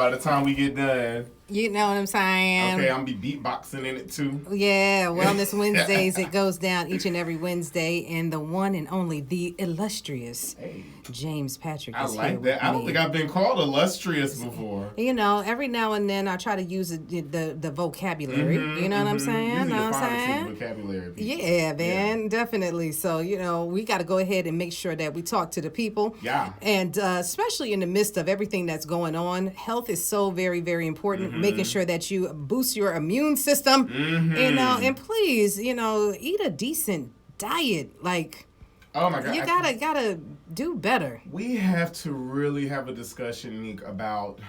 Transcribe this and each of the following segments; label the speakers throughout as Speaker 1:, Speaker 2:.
Speaker 1: by the time we get done.
Speaker 2: You know what I'm saying?
Speaker 1: Okay, I'm going to be beatboxing in it too.
Speaker 2: Yeah, Wellness Wednesdays. It goes down each and every Wednesday. And the one and only, the illustrious James Patrick is
Speaker 1: here with that. I don't think I've been called illustrious before.
Speaker 2: You know, every now and then I try to use the vocabulary. You know what I'm saying?
Speaker 1: Vocabulary.
Speaker 2: Yeah, man, definitely. So, you know, we got to go ahead and make sure that we talk to the people.
Speaker 1: Yeah.
Speaker 2: And especially in the midst of everything that's going on, health is so very, very important. Making sure that you boost your immune system, you know, and please, you know, eat a decent diet. Like,
Speaker 1: oh my God,
Speaker 2: you gotta do better.
Speaker 1: We have to really have a discussion, Neek, about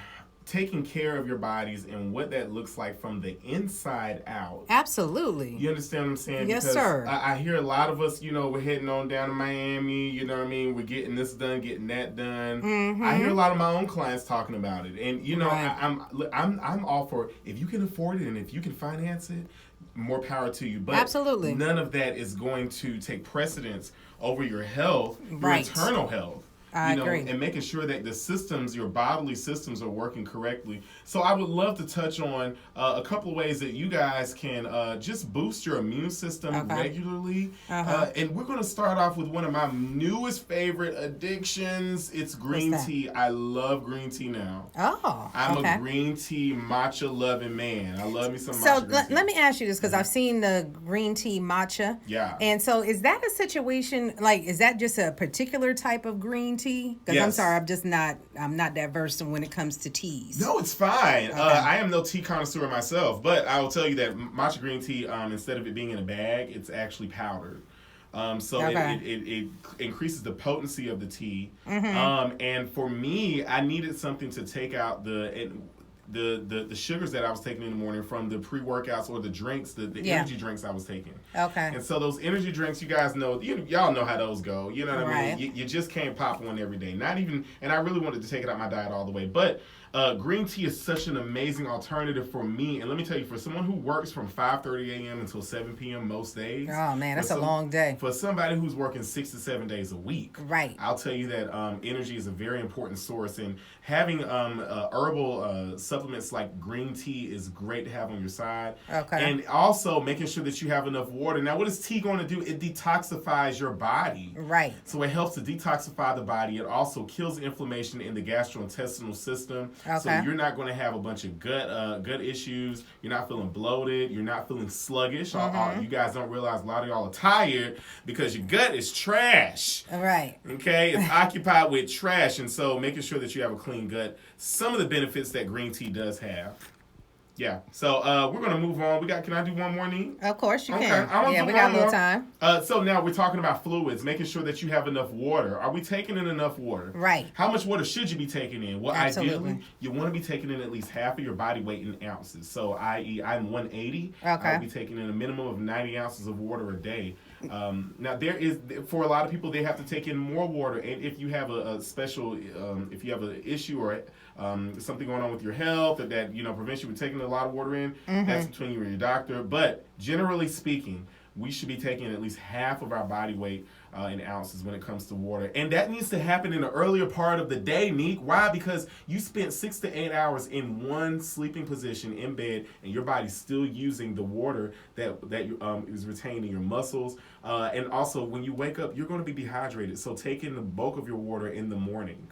Speaker 1: taking care of your bodies and what that looks like from the inside out.
Speaker 2: Absolutely.
Speaker 1: You understand what I'm saying?
Speaker 2: Yes,
Speaker 1: because
Speaker 2: sir.
Speaker 1: I hear a lot of us, you know, we're heading on down to Miami, you know what I mean? We're getting this done, getting that done. I hear a lot of my own clients talking about it. And, you know, I'm all for it. If you can afford it and if you can finance it, more power to you. But
Speaker 2: absolutely,
Speaker 1: none of that is going to take precedence over your health, your internal health.
Speaker 2: I agree.
Speaker 1: And making sure that the systems, your bodily systems, are working correctly. So I would love to touch on a couple of ways that you guys can just boost your immune system regularly. And we're going to start off with one of my newest favorite addictions. It's green tea. I love green tea now.
Speaker 2: Oh,
Speaker 1: I'm a green tea matcha loving man. I love me some matcha green tea.
Speaker 2: Let me ask you this, because I've seen the green tea matcha.
Speaker 1: Yeah.
Speaker 2: And so is that a situation, like, is that just a particular type of green tea? Because I'm sorry, I'm not that versed when it comes to teas.
Speaker 1: No, it's fine. I am no tea connoisseur myself, but I will tell you that matcha green tea, instead of it being in a bag, it's actually powdered. It increases the potency of the tea. And for me, I needed something to take out the sugars that I was taking in the morning from the pre-workouts or the drinks, the energy drinks I was taking.
Speaker 2: Okay.
Speaker 1: And so those energy drinks, you guys know, y'all know how those go. You know what I mean? You just can't pop one every day. Not even, and I really wanted to take it out my diet all the way. But green tea is such an amazing alternative for me. And let me tell you, for someone who works from 5:30 a.m. until 7 p.m. most days.
Speaker 2: Oh, man, that's a long day.
Speaker 1: For somebody who's working 6 to 7 days a week.
Speaker 2: Right.
Speaker 1: I'll tell you that energy is a very important source. And having herbal supplements like green tea is great to have on your side.
Speaker 2: Okay.
Speaker 1: And also making sure that you have enough water. Now, what is tea going to do? It detoxifies your body.
Speaker 2: Right.
Speaker 1: So it helps to detoxify the body. It also kills inflammation in the gastrointestinal system.
Speaker 2: Okay.
Speaker 1: So you're not going to have a bunch of gut issues. You're not feeling bloated. You're not feeling sluggish. You guys don't realize a lot of y'all are tired because your gut is trash.
Speaker 2: Right.
Speaker 1: Okay? It's occupied with trash. And so making sure that you have a clean gut. Some of the benefits that green tea does have. Yeah. So we're going to move on. Can I do one more, Neek?
Speaker 2: Of course you can.
Speaker 1: Yeah,
Speaker 2: we got a little time.
Speaker 1: So now we're talking about fluids, making sure that you have enough water. Are we taking in enough water?
Speaker 2: Right.
Speaker 1: How much water should you be taking in? Well,
Speaker 2: absolutely.
Speaker 1: Ideally, you want to be taking in at least half of your body weight in ounces. So, i.e., I'm 180.
Speaker 2: Okay.
Speaker 1: I'll be taking in a minimum of 90 ounces of water a day. Now, there is, for a lot of people, they have to take in more water. And if you have a special, if you have an issue or something going on with your health that prevents you from taking a lot of water in, that's between you and your doctor. But generally speaking, we should be taking at least half of our body weight in ounces when it comes to water. And that needs to happen in the earlier part of the day, Neek. Why? Because you spent 6 to 8 hours in one sleeping position in bed, and your body's still using the water that is retained in your muscles. And also, when you wake up, you're going to be dehydrated. So take in the bulk of your water in the morning.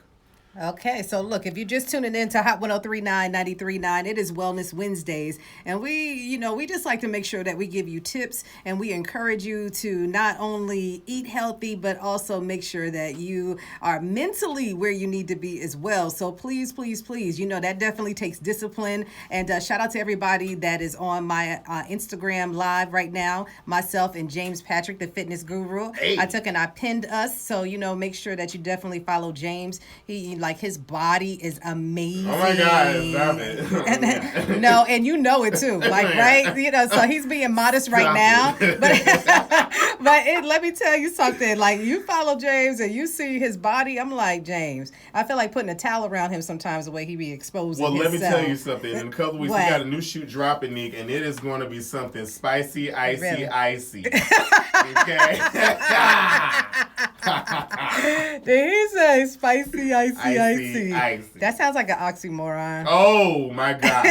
Speaker 2: Okay, so look, if you're just tuning in to Hot 103.9, 93.9, it is Wellness Wednesdays. And we just like to make sure that we give you tips and we encourage you to not only eat healthy, but also make sure that you are mentally where you need to be as well. So please, please, please, that definitely takes discipline. And shout out to everybody that is on my Instagram live right now, myself and James Patrick, the fitness guru.
Speaker 1: Hey.
Speaker 2: I took and I pinned us. So, make sure that you definitely follow James. His body is amazing.
Speaker 1: Oh my God, stop it.
Speaker 2: And you know it too. Right? So he's being modest right now. But let me tell you something. Like, you follow James and you see his body, I'm like, James, I feel like putting a towel around him sometimes the way he be exposing himself.
Speaker 1: Well, let me tell you something. In a couple of weeks, we got a new shoot dropping, Neek, and it is going to be something spicy, icy. Okay?
Speaker 2: Did he say spicy, icy? icy. That sounds like an oxymoron.
Speaker 1: Oh my gosh.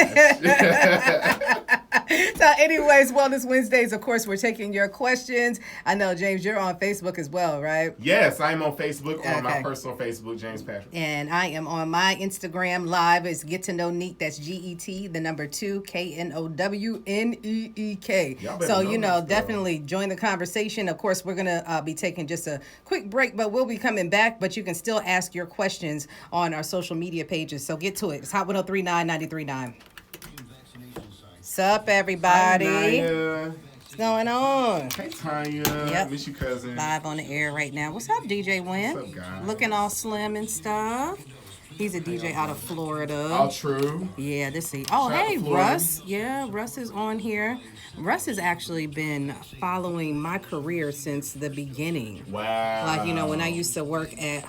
Speaker 2: So anyways, Wellness Wednesdays, of course, we're taking your questions. I know, James, you're on Facebook as well, right?
Speaker 1: Yes, I'm on Facebook, on my personal Facebook, James Patrick.
Speaker 2: And I am on my Instagram live. It's Get to Know Neek. That's GET, the number 2, KNOWNEEK. So, definitely join the conversation. Of course, we're going to be taking just a quick break, but we'll be coming back. But you can still ask your questions on our social media pages. So get to it. It's Hot 1039 93.9. What's up, everybody?
Speaker 1: Hi,
Speaker 2: what's going on?
Speaker 1: Hey, Tanya.
Speaker 2: Yep.
Speaker 1: Miss you, cousin.
Speaker 2: Live on the air right now. What's up, DJ Wynn?
Speaker 1: What's up, guys?
Speaker 2: Looking all slim and stuff. He's a DJ out of Florida.
Speaker 1: All true.
Speaker 2: Yeah, this is. Oh, hey, Russ. Yeah, Russ is on here. Russ has actually been following my career since the beginning.
Speaker 1: Wow.
Speaker 2: Like, when I used to work at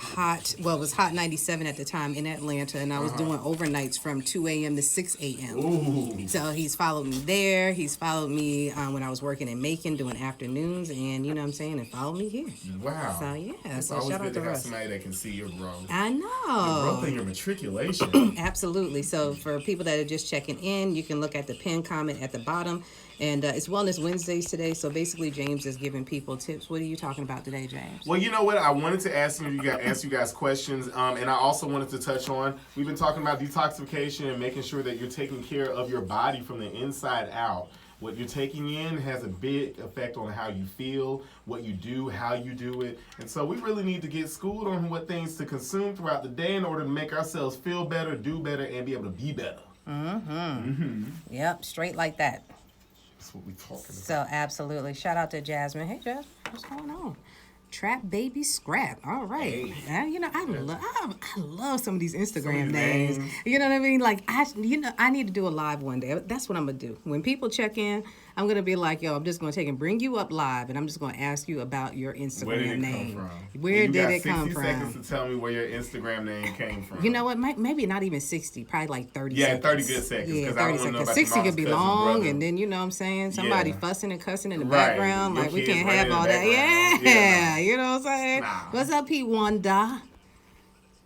Speaker 2: it was Hot 97 at the time in Atlanta, and I was doing overnights from 2 a.m. to 6 a.m.
Speaker 1: Ooh.
Speaker 2: So he's followed me there. He's followed me when I was working in Macon doing afternoons, and you know what I'm saying, and followed me here.
Speaker 1: Wow.
Speaker 2: So, yeah.
Speaker 1: It's
Speaker 2: so
Speaker 1: always
Speaker 2: shout
Speaker 1: good
Speaker 2: out
Speaker 1: to
Speaker 2: to
Speaker 1: have
Speaker 2: Russ.
Speaker 1: somebody that can see your growth.
Speaker 2: I know.
Speaker 1: Your growth and your matriculation.
Speaker 2: Absolutely. So for people that are just checking in, you can look at the pinned comment at the bottom. And it's Wellness Wednesdays today. So basically, James is giving people tips. What are you talking about today, James?
Speaker 1: Well, you know what? I wanted to ask you guys questions. And I also wanted to touch on, we've been talking about detoxification and making sure that you're taking care of your body from the inside out. What you're taking in has a big effect on how you feel, what you do, how you do it. And so we really need to get schooled on what things to consume throughout the day in order to make ourselves feel better, do better, and be able to be better.
Speaker 2: Yep, straight like that.
Speaker 1: That's what we're talking about.
Speaker 2: So absolutely. Shout out to Jasmine. Hey, Jasmine, what's going on? Trap Baby Scrap. All right.
Speaker 1: Hey.
Speaker 2: I love some of these Instagram names. You know what I mean? Like, I need to do a live one day. That's what I'm going to do. When people check in, I'm going to be like, I'm just going to take and bring you up live, and I'm just going to ask you about your Instagram name. Where did it come from?
Speaker 1: You got 60 seconds to tell me where your Instagram name came from.
Speaker 2: You know what? Maybe not even 60. Probably like 30 seconds.
Speaker 1: 30 good seconds.
Speaker 2: Yeah, 30 seconds. 60 could be long, and then, you know what I'm saying? Somebody fussing and cussing in the background. Like, we can't have all that. Yeah. You know what I'm saying? Nah. What's up, P. Wanda?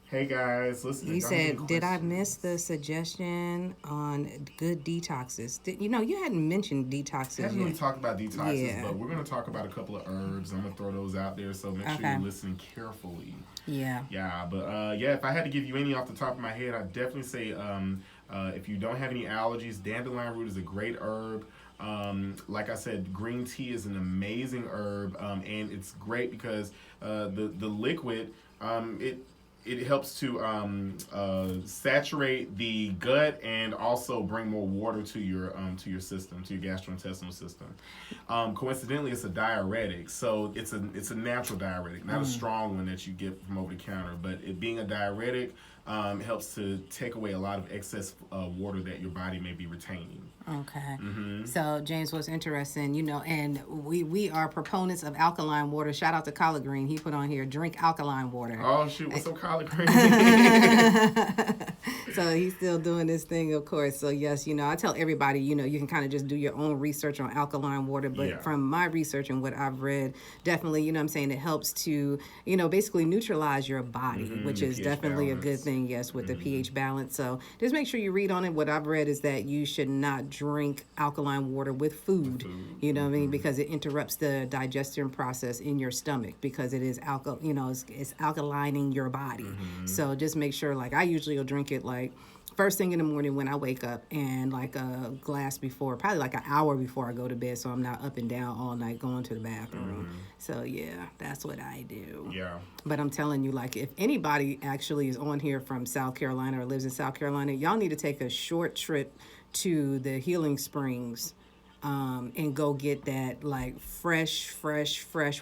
Speaker 1: Hey guys, listen.
Speaker 2: He said, "Did I miss the suggestion on good detoxes? You hadn't mentioned detoxes yet.
Speaker 1: I haven't really talked about detoxes, but we're going to talk about a couple of herbs. I'm going to throw those out there, so make sure you're listening carefully. Yeah. Yeah, but if I had to give you any off the top of my head, I'd definitely say if you don't have any allergies, dandelion root is a great herb. Like I said, green tea is an amazing herb, and it's great because the liquid, it helps to saturate the gut and also bring more water to your system, to your gastrointestinal system. Coincidentally, it's a diuretic, so it's a natural diuretic, not a strong one that you get from over the counter. But it being a diuretic helps to take away a lot of excess water that your body may be retaining. Okay. So, James, what's interesting, and we are proponents of alkaline water. Shout out to Collard Green. He put on here, drink alkaline water. Oh, shoot. What's up, Collard Green?
Speaker 2: So he's still doing this thing, of course. So, yes, I tell everybody, you can kind of just do your own research on alkaline water. But from my research and what I've read, definitely, it helps to, basically neutralize your body, which is definitely a good thing, yes, with the pH balance. So just make sure you read on it. What I've read is that you should not drink alkaline water with food. You know what I mean? Because it interrupts the digestion process in your stomach because it is it's alkalining your body. So just make sure, like I usually will drink it like first thing in the morning when I wake up and like a glass before, probably like an hour before I go to bed, so I'm not up and down all night going to the bathroom. So yeah, that's what I do. Yeah. But I'm telling you, like if anybody actually is on here from South Carolina or lives in South Carolina, y'all need to take a short trip to the Healing Springs and go get that like fresh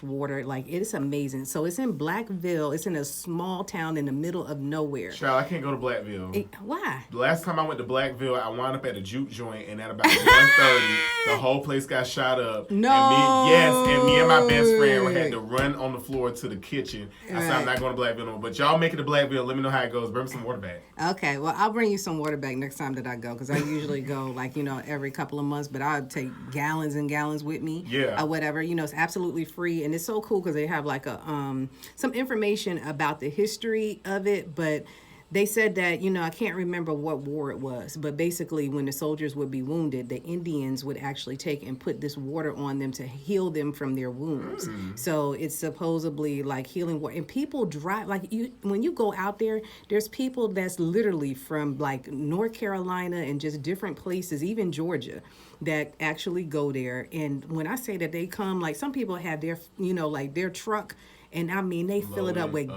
Speaker 2: water. Like it's amazing. So it's in Blackville. It's in a small town in the middle of nowhere.
Speaker 1: Child, I can't go to Blackville.
Speaker 2: Why?
Speaker 1: The last time I went to Blackville, I wound up at a juke joint, and at about 1:30, the whole place got shot up.
Speaker 2: No.
Speaker 1: And me and my best friend had to run on the floor to the kitchen. I said, I'm not going to Blackville no more. But y'all make it to Blackville. Let me know how it goes. Bring me some water back.
Speaker 2: Okay. Well, I'll bring you some water back next time that I go, because I usually go like, every couple of months, but I'll take gallons and gallons with me.
Speaker 1: Yeah.
Speaker 2: Or whatever. It's absolutely free. And it's so cool because they have like some information about the history of it, but They said that, I can't remember what war it was, but basically when the soldiers would be wounded, the Indians would actually take and put this water on them to heal them from their wounds. So it's supposedly like healing water. And people drive, like when you go out there, there's people that's literally from like North Carolina and just different places, even Georgia, that actually go there. And when I say that they come, like some people have their, like their truck, and I mean, they fill it up with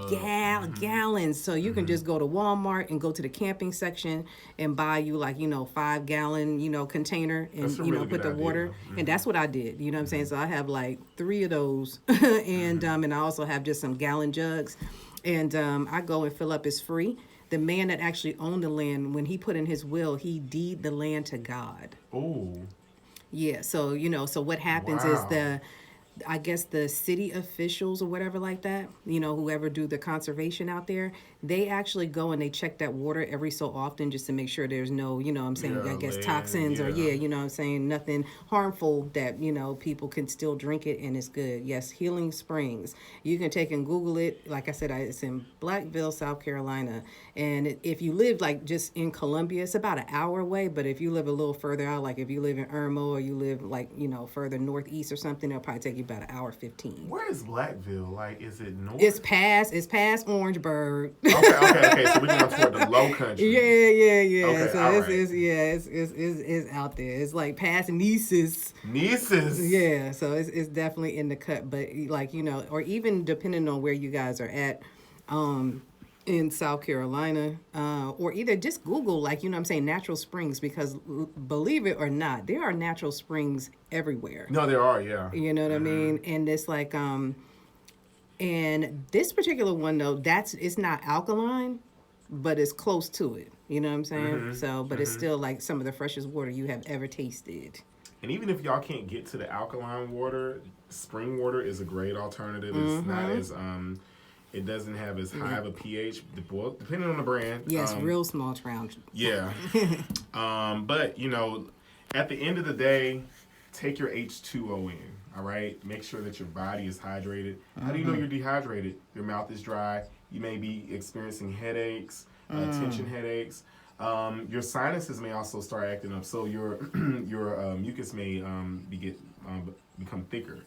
Speaker 2: gallons. So you can just go to Walmart and go to the camping section and buy you like, 5-gallon, container and,
Speaker 1: really
Speaker 2: put
Speaker 1: good
Speaker 2: the water.
Speaker 1: idea.
Speaker 2: And that's what I did. You know what I'm saying? So I have like 3 of those. And I also have just some gallon jugs. And I go and fill up. It's free. The man that actually owned the land, when he put in his will, he deed the land to God.
Speaker 1: Oh.
Speaker 2: Yeah. So, so what happens is I guess the city officials or whatever like that, whoever do the conservation out there, they actually go and they check that water every so often just to make sure there's no, I guess toxins or, nothing harmful that, people can still drink it and it's good. Yes, Healing Springs. You can take and Google it. Like I said, it's in Blackville, South Carolina. And if you live like just in Columbia, it's about an hour away. But if you live a little further out, like if you live in Irmo or you live like, further northeast or something, it'll probably take you about an hour 15.
Speaker 1: Where is Blackville? Like, is it north?
Speaker 2: It's past Orangeburg.
Speaker 1: Okay. So we're going toward the low country.
Speaker 2: Yeah.
Speaker 1: Okay,
Speaker 2: So it's out there. It's like past Nieces. Yeah. So it's definitely in the cut. But like, or even depending on where you guys are at, in South Carolina, or either just Google, like, natural springs, because believe it or not, there are natural springs everywhere.
Speaker 1: No, there are, yeah.
Speaker 2: You know what I mean? And it's like, and this particular one, though, it's not alkaline, but it's close to it. You know what I'm saying? So, but it's still like some of the freshest water you have ever tasted.
Speaker 1: And even if y'all can't get to the alkaline water, spring water is a great alternative. It's not as, it doesn't have as high of a pH, well, depending on the brand.
Speaker 2: Yes, real small round.
Speaker 1: Yeah. But, at the end of the day, take your H2O in, all right? Make sure that your body is hydrated. How do you know you're dehydrated? Your mouth is dry. You may be experiencing headaches, tension headaches. Your sinuses may also start acting up, so your mucus may become thicker.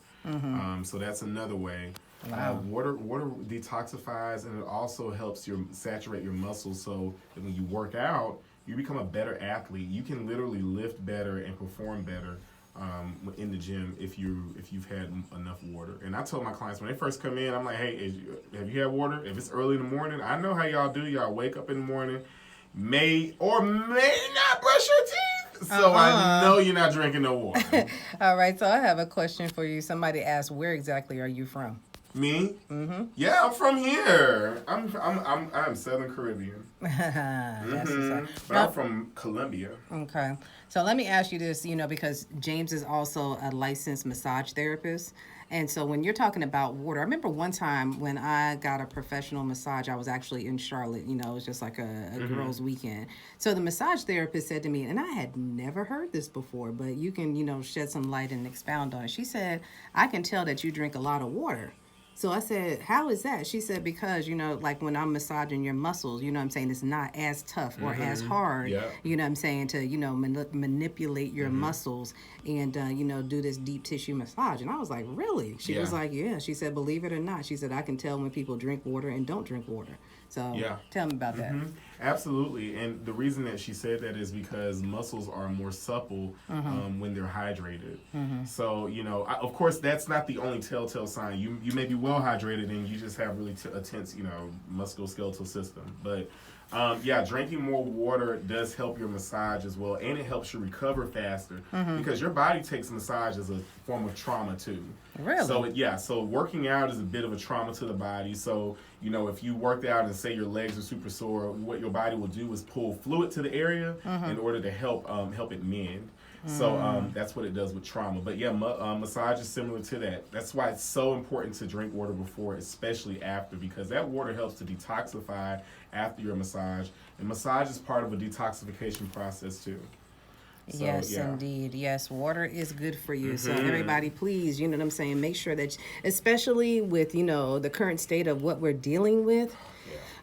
Speaker 1: So that's another way.
Speaker 2: Wow.
Speaker 1: Water detoxifies, and it also helps saturate your muscles, so that when you work out, you become a better athlete. You can literally lift better and perform better in the gym if you've had enough water. And I told my clients when they first come in, I'm like, hey, have you had water? If it's early in the morning, I know how y'all do. Y'all wake up in the morning, may or may not brush your teeth. So I know you're not drinking no water.
Speaker 2: All right, so I have a question for you. Somebody asked, where exactly are you from?
Speaker 1: Me? Yeah, I'm from here. I'm Southern Caribbean. But I'm from Colombia.
Speaker 2: Okay. So let me ask you this, because James is also a licensed massage therapist. And so when you're talking about water, I remember one time when I got a professional massage, I was actually in Charlotte, it was just like a girls' weekend. So the massage therapist said to me, and I had never heard this before, but you can, shed some light and expound on it. She said, I can tell that you drink a lot of water. So I said, how is that? She said, because, like when I'm massaging your muscles, it's not as tough or as hard, to, manipulate your muscles and, do this deep tissue massage. And I was like, really? She was like, yeah. She said, believe it or not. She said, I can tell when people drink water and don't drink water. So tell me about that.
Speaker 1: Absolutely. And the reason that she said that is because muscles are more supple when they're hydrated. So, of course, that's not the only telltale sign. You may be well hydrated and you just have really a tense, musculoskeletal system. But, drinking more water does help your massage as well. And it helps you recover faster because your body takes massage as a form of trauma, too.
Speaker 2: Really?
Speaker 1: So working out is a bit of a trauma to the body. So, if you worked out and say your legs are super sore, what your body will do is pull fluid to the area in order to help it mend. So that's what it does with trauma. But massage is similar to that. That's why it's so important to drink water before, especially after, because that water helps to detoxify after your massage. And massage is part of a detoxification process too. So,
Speaker 2: yes, indeed. Yes, water is good for you. So everybody, please, make sure that, especially with, the current state of what we're dealing with,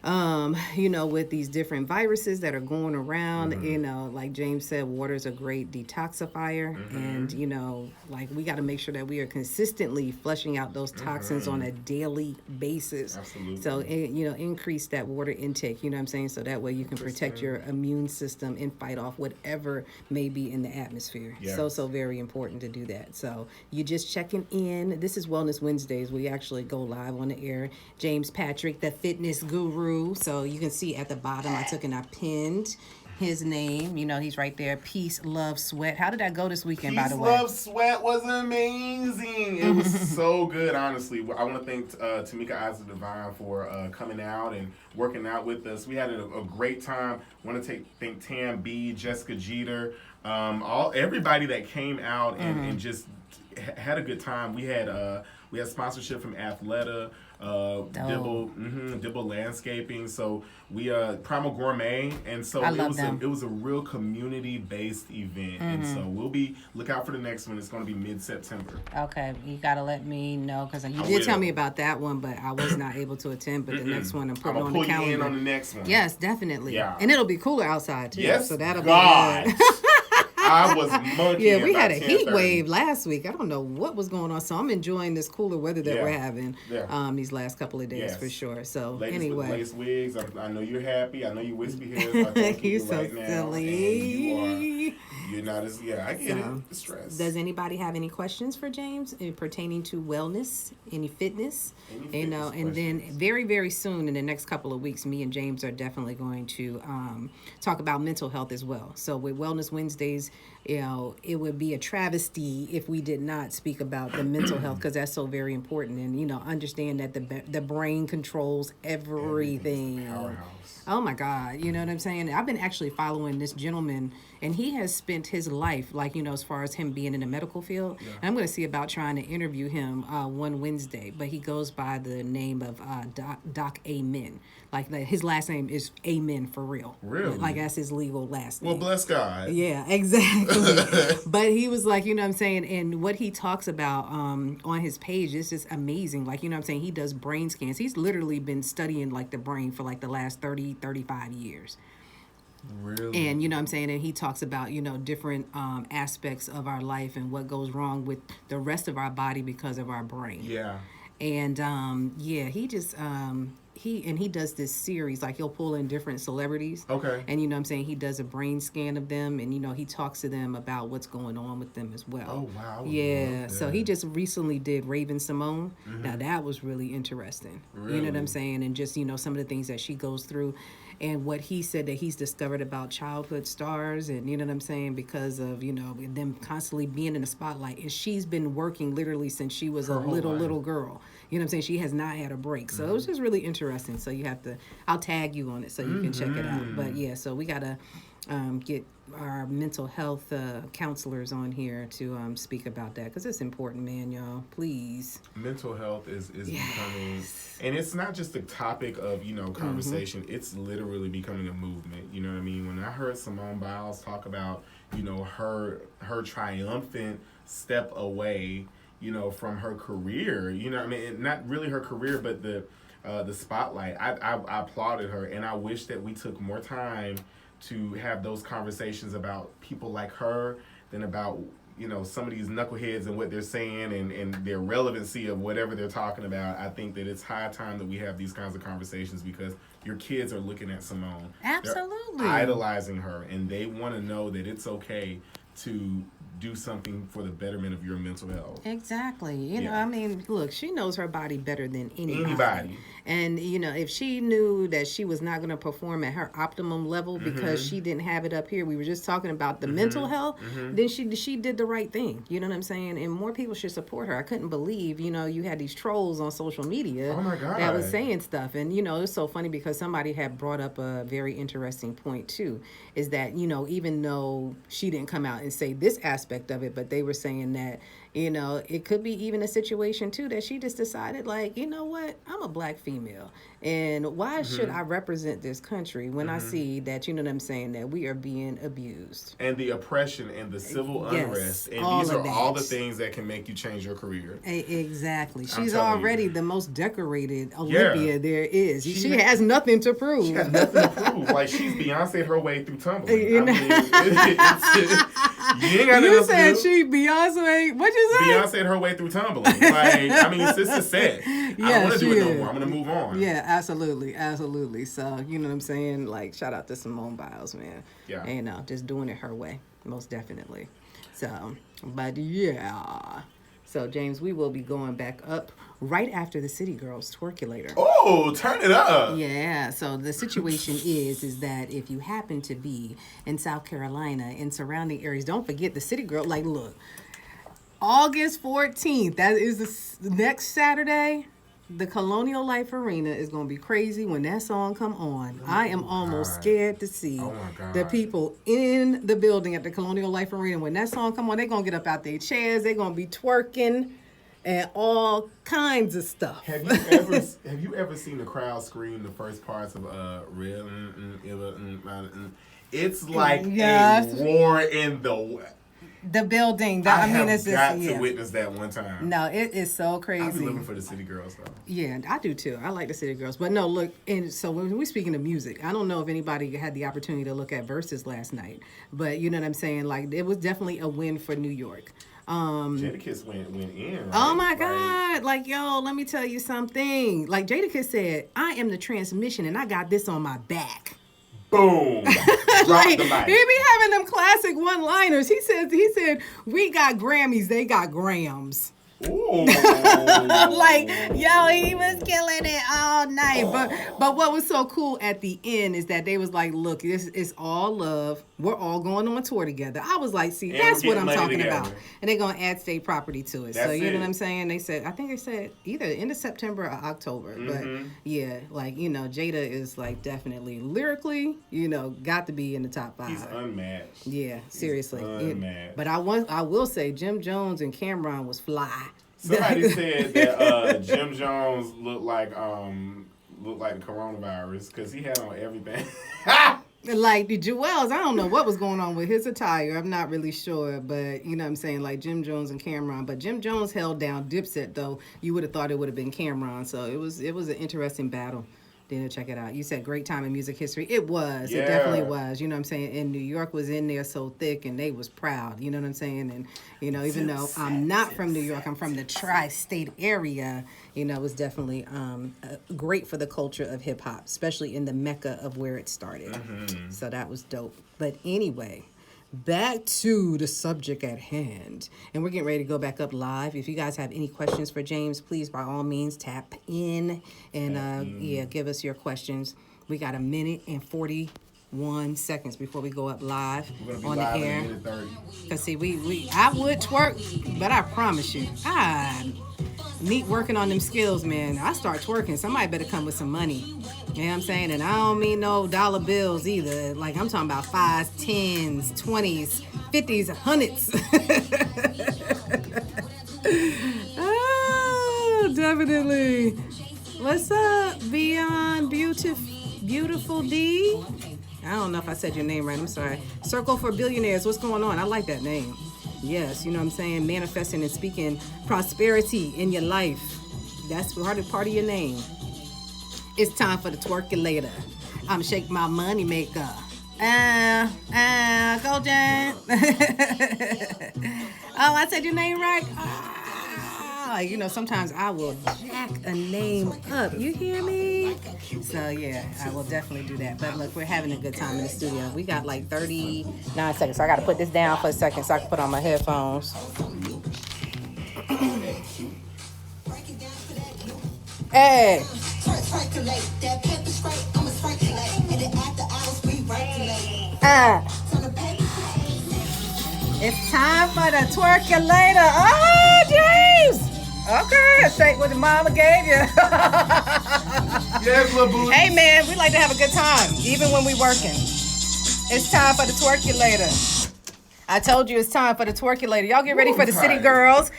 Speaker 2: With these different viruses that are going around, like James said, water is a great detoxifier. And, like we got to make sure that we are consistently flushing out those toxins on a daily basis.
Speaker 1: Absolutely.
Speaker 2: So, increase that water intake, you know what I'm saying? So that way you can protect your immune system and fight off whatever may be in the atmosphere.
Speaker 1: Yes.
Speaker 2: So very important to do that. So you just checking in. This is Wellness Wednesdays. We actually go live on the air. James Patrick, the fitness guru. So you can see at the bottom, I took and I pinned his name. He's right there. Peace, love, sweat. How did that go this weekend, by the way?
Speaker 1: Peace, love, sweat was amazing. It was so good, honestly. I want to thank Tamika Eyes of Divine for coming out and working out with us. We had a great time. I want to thank Tam B, Jessica Jeter, everybody that came out and just had a good time. We had sponsorship from Athleta, Dibble Landscaping. So we Primal Gourmet, and so it was a real community based event. And so look out for the next one. It's going to be mid-September.
Speaker 2: Okay, you got to let me know, because you did tell me about that one, but I was not able to attend. But the next one I'm putting on the calendar.
Speaker 1: I'll pull you in on the next one.
Speaker 2: Yes, definitely.
Speaker 1: Yeah.
Speaker 2: And it'll be cooler outside too.
Speaker 1: Yes,
Speaker 2: so that'll
Speaker 1: God.
Speaker 2: be good.
Speaker 1: I was monkeying.
Speaker 2: Yeah, we had a heat wave last week. I don't know what was going on, so I'm enjoying this cooler weather that we're having these last couple of days for sure. So
Speaker 1: ladies
Speaker 2: anyway,
Speaker 1: with lace wigs. I know you're happy. I know you wispy hairs. I thank you
Speaker 2: so
Speaker 1: right now.
Speaker 2: silly.
Speaker 1: You're not as I get it. Stress.
Speaker 2: Does anybody have any questions for James pertaining to wellness, any fitness? And then very, very soon in the next couple of weeks, me and James are definitely going to talk about mental health as well. So with Wellness Wednesdays, it would be a travesty if we did not speak about the mental health, because that's so very important. And, understand that the brain controls everything. Oh my God. You know what I'm saying? I've been actually following this gentleman, and he has spent his life, as far as him being in the medical field. Yeah. And I'm going to see about trying to interview him one Wednesday, but he goes by the name of Doc Amen. His last name is Amen for real.
Speaker 1: Really?
Speaker 2: That's his legal last name.
Speaker 1: Well, bless God.
Speaker 2: Yeah, exactly. But he was you know what I'm saying? And what he talks about on his page is just amazing. You know what I'm saying? He does brain scans. He's literally been studying the brain for the last 35 years.
Speaker 1: Really?
Speaker 2: And, you know what I'm saying? And he talks about, different aspects of our life and what goes wrong with the rest of our body because of our brain.
Speaker 1: Yeah.
Speaker 2: And, he just... he does this series, he'll pull in different celebrities.
Speaker 1: Okay.
Speaker 2: And you know what I'm saying, he does a brain scan of them, and he talks to them about what's going on with them as well.
Speaker 1: Oh wow.
Speaker 2: Yeah. So he just recently did Raven Simone. Now that was really interesting.
Speaker 1: Really?
Speaker 2: You know what I'm saying? And just, some of the things that she goes through, and what he said that he's discovered about childhood stars, and you know what I'm saying, because of, them constantly being in the spotlight. And she's been working literally since she was a little girl. You know what I'm saying? She has not had a break. So it was just really interesting. So you have to, I'll tag you on it so you can check it out. But yeah, so we got to get our mental health counselors on here to speak about that, because it's important, man, y'all. Please.
Speaker 1: Mental health is becoming, and it's not just a topic of, conversation. It's literally becoming a movement. You know what I mean? When I heard Simone Biles talk about, her triumphant step away, from her career, I mean, not really her career, but the spotlight. I applauded her, and I wish that we took more time to have those conversations about people like her than about, some of these knuckleheads and what they're saying and their relevancy of whatever they're talking about. I think that it's high time that we have these kinds of conversations, because your kids are looking at Simone.
Speaker 2: Absolutely.
Speaker 1: They're idolizing her, and they want to know that it's okay to do something for the betterment of your mental health.
Speaker 2: Exactly. You know, I mean, look, she knows her body better than
Speaker 1: anybody.
Speaker 2: And, if she knew that she was not going to perform at her optimum level because she didn't have it up here, we were just talking about the mental health, then she did the right thing. You know what I'm saying? And more people should support her. I couldn't believe, you had these trolls on social media that was saying stuff. And, it's so funny because somebody had brought up a very interesting point, too, is that, even though she didn't come out and say this aspect aspect of it, but they were saying that, you know, it could be even a situation too that she just decided, like, you know what, I'm a black female, and why should I represent this country when I see that, you know what I'm saying, that we are being abused,
Speaker 1: and the oppression and the civil unrest, and
Speaker 2: all
Speaker 1: these
Speaker 2: of
Speaker 1: are
Speaker 2: that.
Speaker 1: all the things that can make you change your career.
Speaker 2: Exactly. She's
Speaker 1: telling
Speaker 2: already
Speaker 1: you.
Speaker 2: the most decorated Olympia there is. She
Speaker 1: ha-
Speaker 2: has nothing to prove.
Speaker 1: She has nothing to prove. Like, she's Beyonce her way through tumbling.
Speaker 2: You know?
Speaker 1: You ain't got
Speaker 2: You
Speaker 1: enough
Speaker 2: said
Speaker 1: to do.
Speaker 2: she Beyonce. What you say?
Speaker 1: Beyonce her way through tumbling. Like, I mean, sis is set. I
Speaker 2: Yeah,
Speaker 1: don't want to do
Speaker 2: she
Speaker 1: it no
Speaker 2: is.
Speaker 1: more. I'm going to move on.
Speaker 2: Yeah, absolutely. So, you know what I'm saying? Like, shout out to Simone Biles, man.
Speaker 1: Yeah.
Speaker 2: And, you know, just doing it her way, most definitely. So, but yeah. So, James, we will be going back up right after the City Girls Twerkulator.
Speaker 1: Oh, turn it up.
Speaker 2: Yeah, so the situation is that if you happen to be in South Carolina and surrounding areas, don't forget the City Girl. Like, look, August 14th, that is the next Saturday. The Colonial Life Arena is going to be crazy when that song come on. I am almost scared to see the people in the building at the Colonial Life Arena. When that song come on, they're going to get up out their chairs. They're going to be twerking and all kinds of stuff.
Speaker 1: Have you ever seen the crowd scream the first parts of real? It's like a roar in
Speaker 2: the building.
Speaker 1: I mean, it's just got to witness that one time.
Speaker 2: No, it is so crazy.
Speaker 1: I've been looking for the City Girls though.
Speaker 2: Yeah, I do too. I like the City Girls, but no, look. And so when we're speaking of music, I don't know if anybody had the opportunity to look at Versus last night, but you know what I'm saying. Like, it was definitely a win for New York.
Speaker 1: Jadakiss went in. Right?
Speaker 2: Oh my God! Like, yo, let me tell you something. Like, Jadakiss said, "I am the transmission, and I got this on my back."
Speaker 1: Boom!
Speaker 2: Like,
Speaker 1: the mic.
Speaker 2: he be having them classic one-liners. He said, "We got Grammys, they got grams."
Speaker 1: Ooh.
Speaker 2: Like, yo, he was killing it all night. But what was so cool at the end is that they was like, look, this is all love. We're all going on tour together. I was like, see,
Speaker 1: And
Speaker 2: that's
Speaker 1: we're
Speaker 2: what I'm
Speaker 1: getting money
Speaker 2: talking
Speaker 1: together.
Speaker 2: about. And they're going to add state property to it. So,
Speaker 1: That's
Speaker 2: you know
Speaker 1: it.
Speaker 2: what I'm saying? I think they said either end of September or October. But, yeah, like, you know, Jada is, like, definitely lyrically, you know, got to be in the top 5.
Speaker 1: He's unmatched.
Speaker 2: Yeah, seriously.
Speaker 1: Unmatched.
Speaker 2: But I will say Jim Jones and Cameron was fly.
Speaker 1: Somebody said that Jim Jones looked like the coronavirus because he had on everything.
Speaker 2: Like the Jewels, I don't know what was going on with his attire. I'm not really sure, but you know what I'm saying, like Jim Jones and Cameron. But Jim Jones held down Dipset, though. You would have thought it would have been Cameron. So it was an interesting battle. Then check it out. You said great time in music history. It was.
Speaker 1: Yeah.
Speaker 2: It definitely was. You know what I'm saying? And New York was in there so thick, and they was proud. You know what I'm saying? And, you know, even though I'm not from New York, I'm from the tri-state area, you know, it was definitely great for the culture of hip-hop, especially in the mecca of where it started. So that was dope. But anyway, back to the subject at hand. And we're getting ready to go back up live. If you guys have any questions for James, please, by all means, tap in and, give us your questions. We got 1 minute and 41 seconds before we go up live on the air. Because, see, I would twerk, but I promise you, Neek working on them skills, man. I start twerking, somebody better come with some money. You know what I'm saying? And I don't mean no dollar bills either. Like, I'm talking about 5s, 10s, 20s, 50s, 100s. Oh, definitely. What's up, Beyond Beautiful D? I don't know if I said your name right. I'm sorry. Circle for Billionaires. What's going on? I like that name. Yes, you know what I'm saying? Manifesting and speaking prosperity in your life. That's part of your name. It's time for the twerkulator. I'm shake my money maker. Go Jan. Oh, I said your name right? You know, sometimes I will jack a name up. You hear me? So, yeah, I will definitely do that. But, look, we're having a good time in the studio. We got, like, 39 seconds. So I got to put this down for a second so I can put on my headphones. Hey. It's time for the twerkulator. Oh, James. Okay, shake what the mama gave you.
Speaker 1: Yes, little boo.
Speaker 2: Hey, man, we like to have a good time, even when we working. It's time for the twerkulator. I told you it's time for the twerkulator. Y'all get ready
Speaker 1: Ooh,
Speaker 2: for the
Speaker 1: I'm
Speaker 2: City
Speaker 1: tired.
Speaker 2: Girls.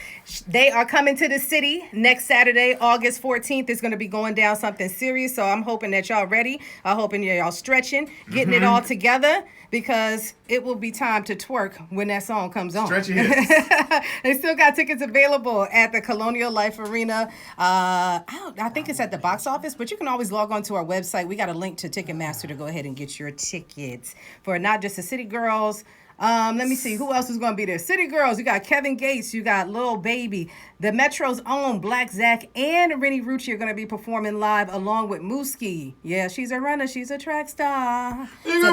Speaker 2: They are coming to the city next Saturday, August 14th. It's going to be going down something serious. So I'm hoping that y'all ready. I'm hoping y'all stretching, getting it all together, because it will be time to twerk when that song comes on.
Speaker 1: Stretch your hips.
Speaker 2: They still got tickets available at the Colonial Life Arena. I think it's at the box office, but you can always log on to our website. We got a link to Ticketmaster to go ahead and get your tickets for not just the City Girls. Let me see who else is going to be there. City Girls, you got Kevin Gates, you got Lil Baby, the Metro's own Black Zach, and Rennie Rucci are going to be performing live along with Mooski. Yeah, she's a runner, she's a track star. So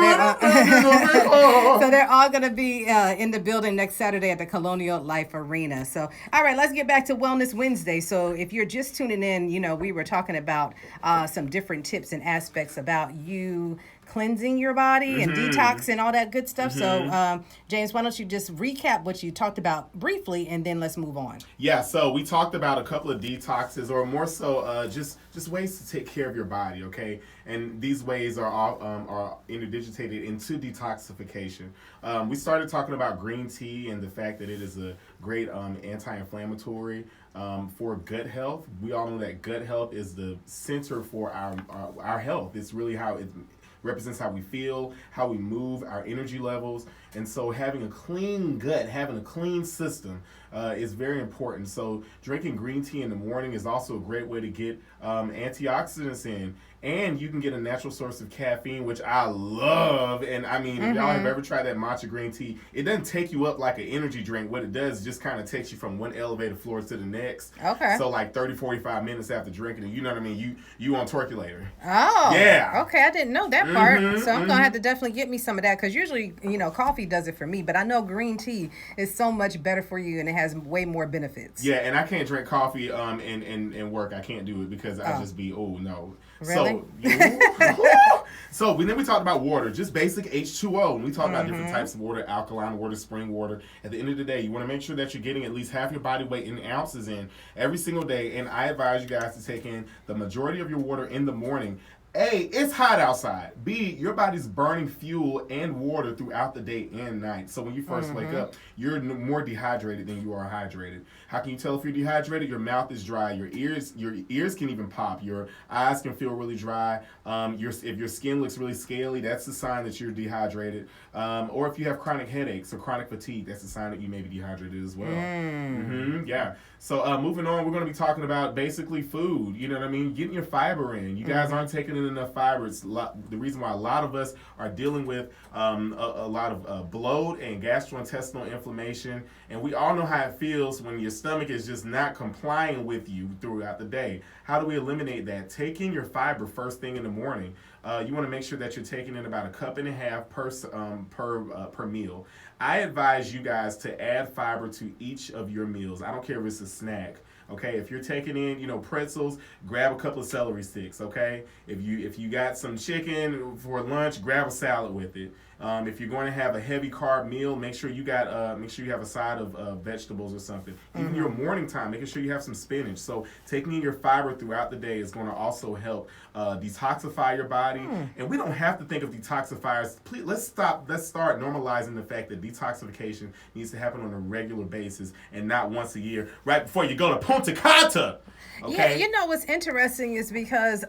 Speaker 2: they're all going to be in the building next Saturday at the Colonial Life Arena. So, all right, let's get back to Wellness Wednesday. So if you're just tuning in, we were talking about some different tips and aspects about you cleansing your body and detox and all that good stuff. So, James, why don't you just recap what you talked about briefly, and then let's move on.
Speaker 1: Yeah, so we talked about a couple of detoxes, or more so, just ways to take care of your body, okay? And these ways are all are interdigitated into detoxification. We started talking about green tea and the fact that it is a great anti-inflammatory for gut health. We all know that gut health is the center for our health. It's really how it represents how we feel, how we move, our energy levels. And so having a clean gut, having a clean system is very important. So drinking green tea in the morning is also a great way to get antioxidants in. And you can get a natural source of caffeine, which I love. And I mean, if y'all have ever tried that matcha green tea, it doesn't take you up like an energy drink. What it does is just kind of takes you from one elevated floor to the next.
Speaker 2: Okay.
Speaker 1: So like 30, 45 minutes after drinking it, you know what I mean? You on Twerkulator.
Speaker 2: Oh.
Speaker 1: Yeah.
Speaker 2: Okay, I didn't know that part. So I'm going to have to definitely get me some of that, because usually, coffee does it for me. But I know green tea is so much better for you, and it has way more benefits.
Speaker 1: Yeah, and I can't drink coffee and work. I can't do it because I just be, oh, no.
Speaker 2: Really?
Speaker 1: So then we talked about water, just basic H2O, and we talked about different types of water, alkaline water, spring water. At the end of the day, you want to make sure that you're getting at least half your body weight in ounces in every single day, and I advise you guys to take in the majority of your water in the morning. A, it's hot outside. B, your body's burning fuel and water throughout the day and night. So when you first wake up, you're more dehydrated than you are hydrated. How can you tell if you're dehydrated? Your mouth is dry. Your ears can even pop. Your eyes can feel really dry. If your skin looks really scaly, that's a sign that you're dehydrated. Or if you have chronic headaches or chronic fatigue, that's a sign that you may be dehydrated as well. Yeah. So moving on, we're going to be talking about basically food. You know what I mean? Getting your fiber in. You guys aren't taking in enough fiber. It's the reason why a lot of us are dealing with a lot of bloat and gastrointestinal inflammation. And we all know how it feels when your stomach is just not complying with you throughout the day. How do we eliminate that? Taking your fiber first thing in the morning. You want to make sure that you're taking in about 1.5 cups per meal. I advise you guys to add fiber to each of your meals. I don't care if it's a snack. Okay, if you're taking in, pretzels, grab a couple of celery sticks. Okay, if you got some chicken for lunch, grab a salad with it. If you're going to have a heavy carb meal, make sure you have a side of vegetables or something. Even your morning time, making sure you have some spinach. So taking in your fiber throughout the day is going to also help detoxify your body. And we don't have to think of detoxifiers. Please, let's start normalizing the fact that detoxification needs to happen on a regular basis and not once a year, right before you go to Punta Cana. Okay?
Speaker 2: Yeah, what's interesting is because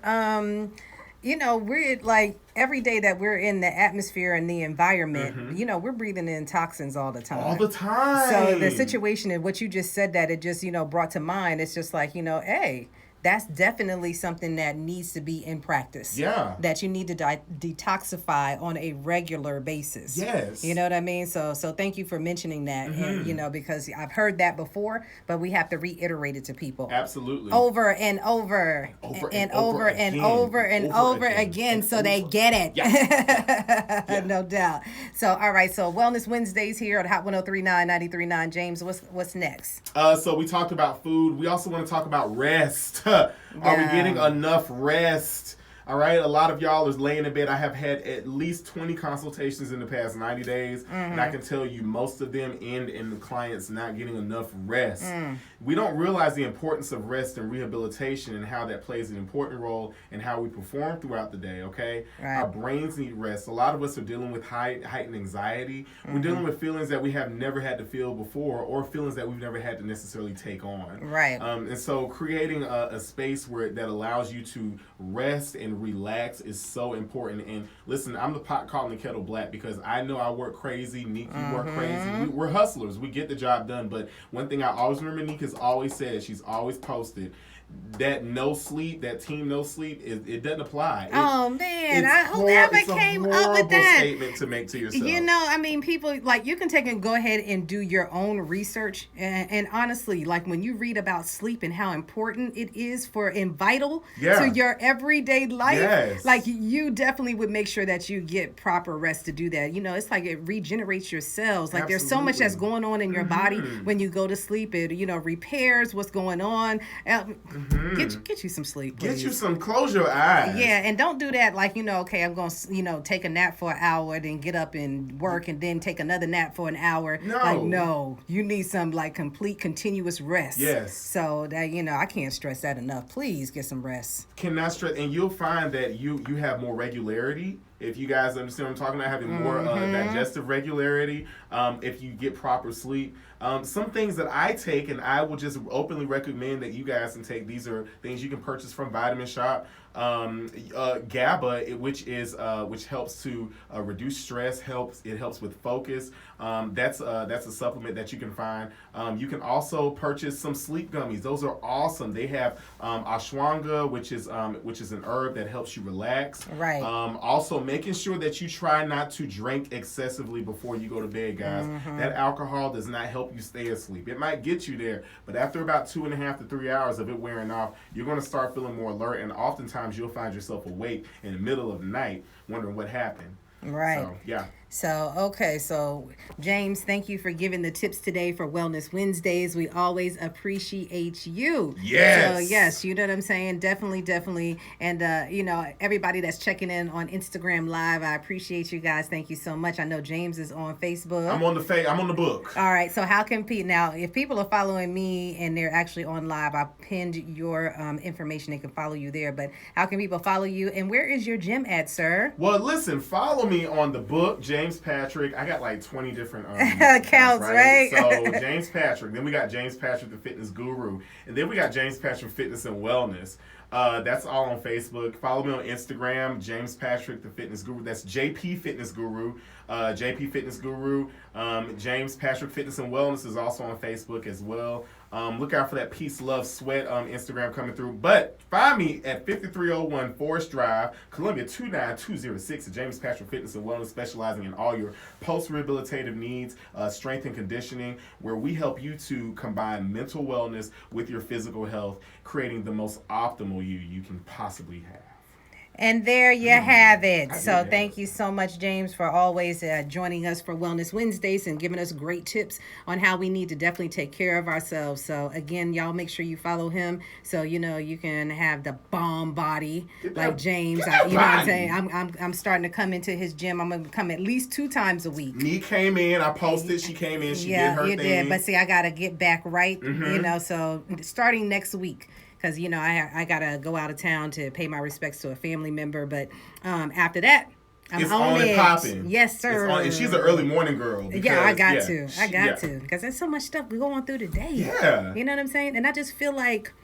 Speaker 2: we're like, every day that we're in the atmosphere and the environment, we're breathing in toxins all the time.
Speaker 1: All the time.
Speaker 2: So the situation and what you just said, that it just, brought to mind, it's just like, hey, that's definitely something that needs to be in practice.
Speaker 1: Yeah.
Speaker 2: That you need to detoxify on a regular basis.
Speaker 1: Yes.
Speaker 2: You know what I mean? So thank you for mentioning that. And, because I've heard that before, but we have to reiterate it to people.
Speaker 1: Absolutely.
Speaker 2: Over and over and over again, so they get it. Yeah. No doubt. So, all right. So Wellness Wednesdays here at Hot 103.9, 93.9. James, what's next?
Speaker 1: So we talked about food. We also want to talk about rest. Are we getting enough rest? All right, a lot of y'all is laying in bed. I have had at least 20 consultations in the past 90 days, and I can tell you most of them end in the clients not getting enough rest. We don't realize the importance of rest and rehabilitation and how that plays an important role in how we perform throughout the day, okay?
Speaker 2: Right.
Speaker 1: Our brains need rest. A lot of us are dealing with heightened anxiety. We're dealing with feelings that we have never had to feel before, or feelings that we've never had to necessarily take on.
Speaker 2: Right.
Speaker 1: And so creating a space that allows you to rest and relax is so important. And listen, I'm the pot calling the kettle black because I know I work crazy. Neek, you work crazy. We're hustlers. We get the job done. But one thing I always remember Neek has always said, she's always posted, that no sleep, that team no sleep, it doesn't apply.
Speaker 2: Oh man, whoever came up with that
Speaker 1: statement to make to yourself.
Speaker 2: You know, I mean, people, like, you can take and go ahead and do your own research, and honestly, like, when you read about sleep and how important it is and vital to your everyday life, like, you definitely would make sure that you get proper rest to do that. You know, it's like it regenerates your cells. Like, there's so much that's going on in your body when you go to sleep. It, you know, repairs what's going on. Get you some sleep, please.
Speaker 1: Get you some, close your eyes.
Speaker 2: Yeah, and don't do that like, you know, okay, I'm going to, you know, take a nap for an hour, then get up and work, and then take another nap for an hour.
Speaker 1: No.
Speaker 2: Like, no. You need some, like, complete, continuous rest.
Speaker 1: Yes.
Speaker 2: So, that, you know, I can't stress that enough. Please get some rest.
Speaker 1: Cannot stress. And you'll find that you have more regularity. If you guys understand what I'm talking about, having more digestive regularity, if you get proper sleep. Some things that I take, and I will just openly recommend that you guys can take. These are things you can purchase from Vitamin Shop. GABA, which helps to reduce stress, it helps with focus. That's a supplement that you can find. You can also purchase some sleep gummies. Those are awesome. They have ashwagandha, which is an herb that helps you relax.
Speaker 2: Right.
Speaker 1: Also, making sure that you try not to drink excessively before you go to bed, guys. That alcohol does not help you stay asleep. It might get you there, but after about 2.5 to 3 hours of it wearing off, you're going to start feeling more alert, and oftentimes you'll find yourself awake in the middle of the night wondering what happened.
Speaker 2: Right.
Speaker 1: So, yeah.
Speaker 2: So, okay. So, James, thank you for giving the tips today for Wellness Wednesdays. We always appreciate you.
Speaker 1: Yes.
Speaker 2: So, yes, you know what I'm saying? Definitely. And, you know, everybody that's checking in on Instagram Live, I appreciate you guys. Thank you so much. I know James is on Facebook.
Speaker 1: I'm on the book.
Speaker 2: All right. So, how can people, now, if people are following me and they're actually on live, I pinned your information. They can follow you there. But how can people follow you? And where is your gym at, sir?
Speaker 1: Well, listen, follow me on the book, James Patrick. I got like 20 different
Speaker 2: accounts, right?
Speaker 1: So James Patrick. Then we got James Patrick, the fitness guru. And then we got James Patrick, fitness and wellness. That's all on Facebook. Follow me on Instagram, James Patrick, the fitness guru. That's JP Fitness Guru. JP Fitness Guru. James Patrick Fitness and Wellness is also on Facebook as well. Look out for that Peace, Love, Sweat Instagram coming through. But find me at 5301 Forest Drive, Columbia 29206 at James Patrick Fitness and Wellness, specializing in all your post-rehabilitative needs, strength and conditioning, where we help you to combine mental wellness with your physical health, creating the most optimal you can possibly have.
Speaker 2: And there you have it. So thank you so much, James, for always joining us for Wellness Wednesdays and giving us great tips on how we need to definitely take care of ourselves. So again, y'all make sure you follow him so you know you can have the bomb body like James. You know what I'm saying? I'm starting to come into his gym. I'm gonna come at least 2 times a week.
Speaker 1: Neek came in. I posted. She came in. She did her thing. Yeah, you did.
Speaker 2: But see, I gotta get back right. You know, so starting next week. Because, you know, I got to go out of town to pay my respects to a family member. But after that,
Speaker 1: I'm on and popping.
Speaker 2: Yes, sir.
Speaker 1: And she's an early morning girl.
Speaker 2: Because, I got to. Because there's so much stuff going through the day.
Speaker 1: Yeah.
Speaker 2: You know what I'm saying? And I just feel like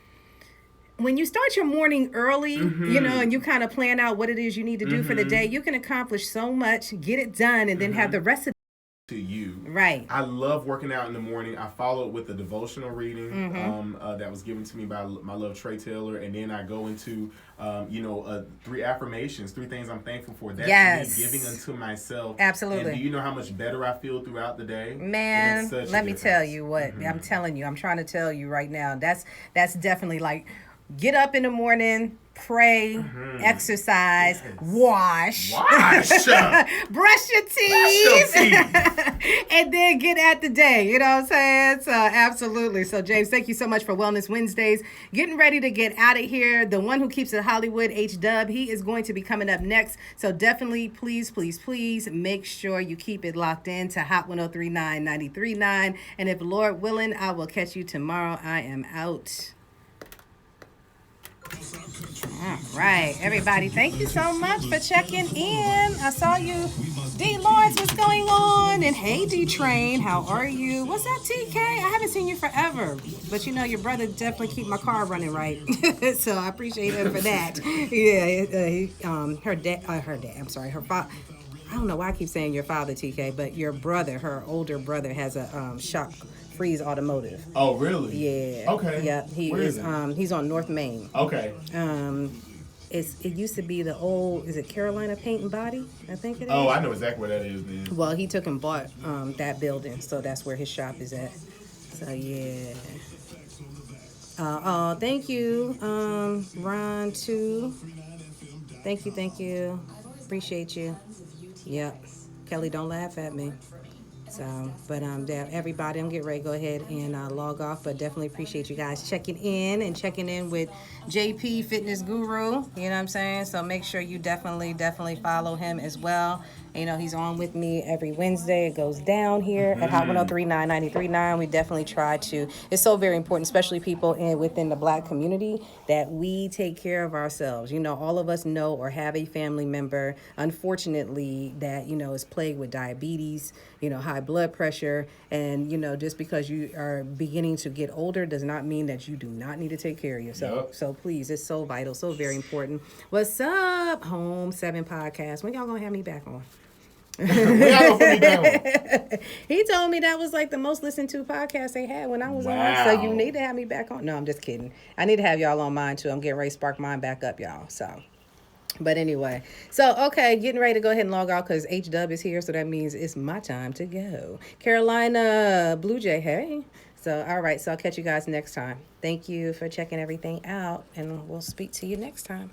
Speaker 2: when you start your morning early, you know, and you kind of plan out what it is you need to do for the day, you can accomplish so much, get it done, and then have the rest of
Speaker 1: to you.
Speaker 2: Right.
Speaker 1: I love working out in the morning. I follow it with a devotional reading that was given to me by my love Trey Taylor, and then I go into 3 affirmations, 3 things I'm thankful for. That's me giving unto myself.
Speaker 2: Absolutely.
Speaker 1: And do you know how much better I feel throughout the day?
Speaker 2: Man, let me tell you what. I'm telling you. I'm trying to tell you right now. That's definitely like, get up in the morning, pray, exercise, wash,
Speaker 1: Wash.
Speaker 2: brush your teeth, and then get at the day. You know what I'm saying? So absolutely. So James, thank you so much for Wellness Wednesdays. Getting ready to get out of here. The one who keeps it Hollywood, H-Dub, he is going to be coming up next. So definitely, please make sure you keep it locked in to Hot 103.9 93.9. And if Lord willing, I will catch you tomorrow. I am out. All right, everybody, thank you so much for checking in. I saw you. D. Lawrence, what's going on? And hey, D. Train, how are you? What's up, TK? I haven't seen you forever. But you know, your brother definitely keep my car running right. So I appreciate him for that. Yeah, her father. I don't know why I keep saying your father, TK, but your brother, her older brother, has a shop, Freeze Automotive.
Speaker 1: Oh, really?
Speaker 2: Yeah.
Speaker 1: Okay.
Speaker 2: Yeah,
Speaker 1: Where is it?
Speaker 2: He's on North Main.
Speaker 1: Okay.
Speaker 2: It used to be the old, is it Carolina Paint and Body? I think it is.
Speaker 1: Oh, I know exactly where that is then.
Speaker 2: Well, he took and bought that building, so that's where his shop is at. So yeah. Thank you, Ron too. Thank you. Appreciate you. Yep. Kelly, don't laugh at me. So, but everybody, I'm getting ready to go ahead and log off, but definitely appreciate you guys checking in with JP Fitness Guru. You know what I'm saying? So make sure you definitely follow him as well. You know, he's on with me every Wednesday. It goes down here at Hot 103.9 93.9. We definitely try to. It's so very important, especially people within the Black community, that we take care of ourselves. You know, all of us know or have a family member, unfortunately, that, you know, is plagued with diabetes, you know, high blood pressure. And, you know, just because you are beginning to get older does not mean that you do not need to take care of yourself. Yep. So please, it's so vital, so very important. What's up, Home 7 Podcast? When y'all gonna have me back on?
Speaker 1: He
Speaker 2: told me that was like the most listened to podcast they had when I was on. So you need to have me back on. No, I'm just kidding. I need to have y'all on mine too. I'm getting ready to spark mine back up, y'all. So, but anyway, okay, getting ready to go ahead and log out because H-Dub is here. So that means it's my time to go. Carolina Blue Jay, hey. So, all right. So I'll catch you guys next time. Thank you for checking everything out, and we'll speak to you next time.